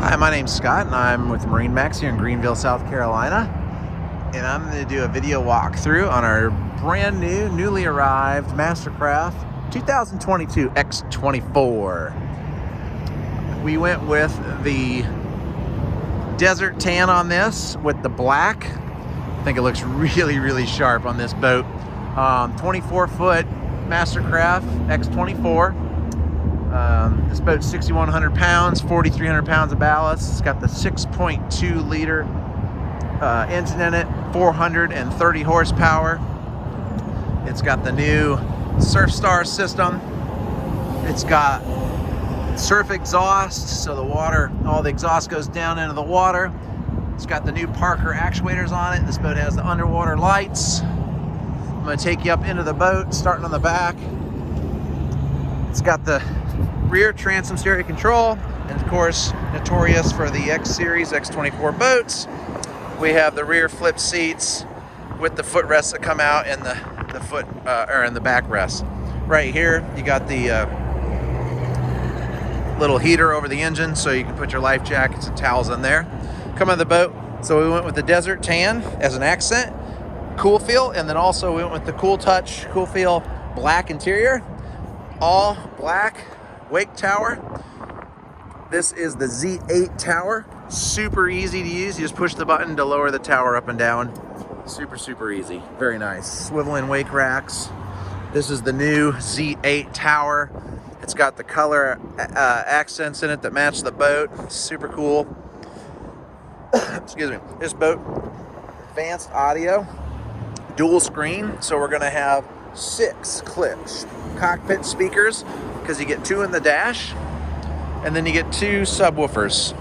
Hi, my name's Scott, and I'm with MarineMax here in Greenville, South Carolina. And I'm going to do a video walkthrough on our brand new, newly arrived Mastercraft 2022 X24. We went with the desert tan on this with the black. I think it looks really, really sharp on this boat. 24-foot Mastercraft X24. This boat's 6,100 pounds, 4,300 pounds of ballast. It's got the 6.2 liter engine in it, 430 horsepower. It's got the new SurfStar system. It's got surf exhaust, so the water, all the exhaust goes down into the water. It's got the new Parker actuators on it. This boat has the underwater lights. I'm going to take you up into the boat, starting on the back. It's got the rear transom stereo control, and of course, notorious for the X series X24 boats. We have the rear flip seats with the footrests that come out and the foot or in the backrest. Right here, you got the little heater over the engine, so you can put your life jackets and towels in there. Come on the boat. So we went with the desert tan as an accent, CoolFeel, and then also we went with the Cool Touch CoolFeel black interior, all black. Wake tower. This is the Z8 tower. Super easy to use. You just push the button to lower the tower up and down. Super easy. Very nice. Swivel in wake racks. This is the new Z8 tower. It's got the color accents in it that match the boat. Super cool. Excuse me. This boat, advanced audio, dual screen. So we're gonna have 6 Klipsch cockpit speakers, because you get 2 in the dash, and then you get 2 subwoofers.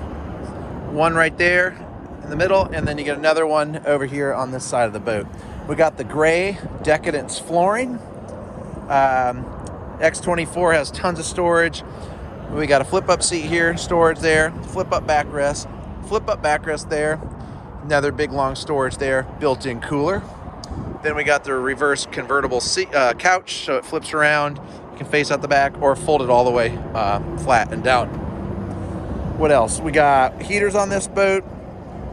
One right there in the middle, and then you get another one over here on this side of the boat. We got the gray Decadence flooring. X24 has tons of storage. We got a flip-up seat here, storage there, flip-up backrest there, another big long storage there, built-in cooler. Then we got the reverse convertible seat, couch, so it flips around. You can face out the back or fold it all the way flat and down. What else? We got heaters on this boat.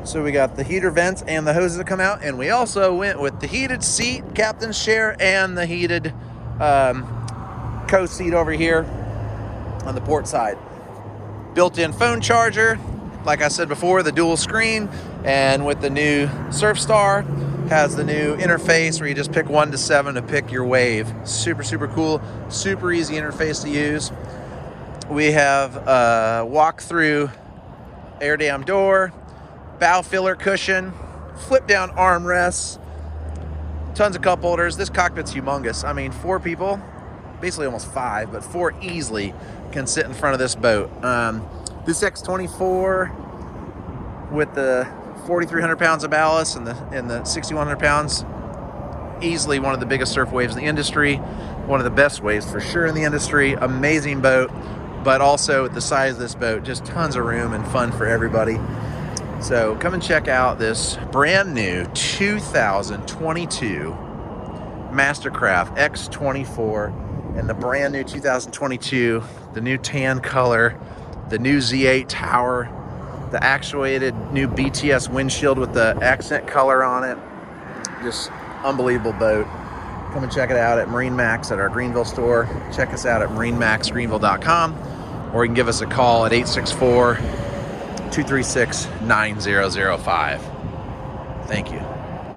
So we got the heater vents and the hoses that come out. And we also went with the heated seat, captain's chair, and the heated co-seat over here on the port side. Built-in phone charger. Like I said before, the dual screen. And with the new SurfStar, has the new interface where you just pick 1 to 7 to pick your wave. Super cool, super easy interface to use. We have a walk-through air dam door, bow filler cushion, flip down armrests, tons of cup holders. This cockpit's humongous. I mean, 4 people, basically almost 5, but 4 easily can sit in front of this boat. This X24 with the 4,300 pounds of ballast and the 6,100 pounds, easily one of the biggest surf waves in the industry, one of the best waves for sure in the industry. Amazing boat, but also the size of this boat, just tons of room and fun for everybody. So come and check out this brand new 2022 Mastercraft X24 and the brand new 2022, the new tan color, the new Z8 tower, the actuated new BTS windshield with the accent color on it. Just unbelievable boat. Come and check it out at MarineMax at our Greenville store. Check us out at MarineMaxGreenville.com, or you can give us a call at 864-236-9005. Thank you.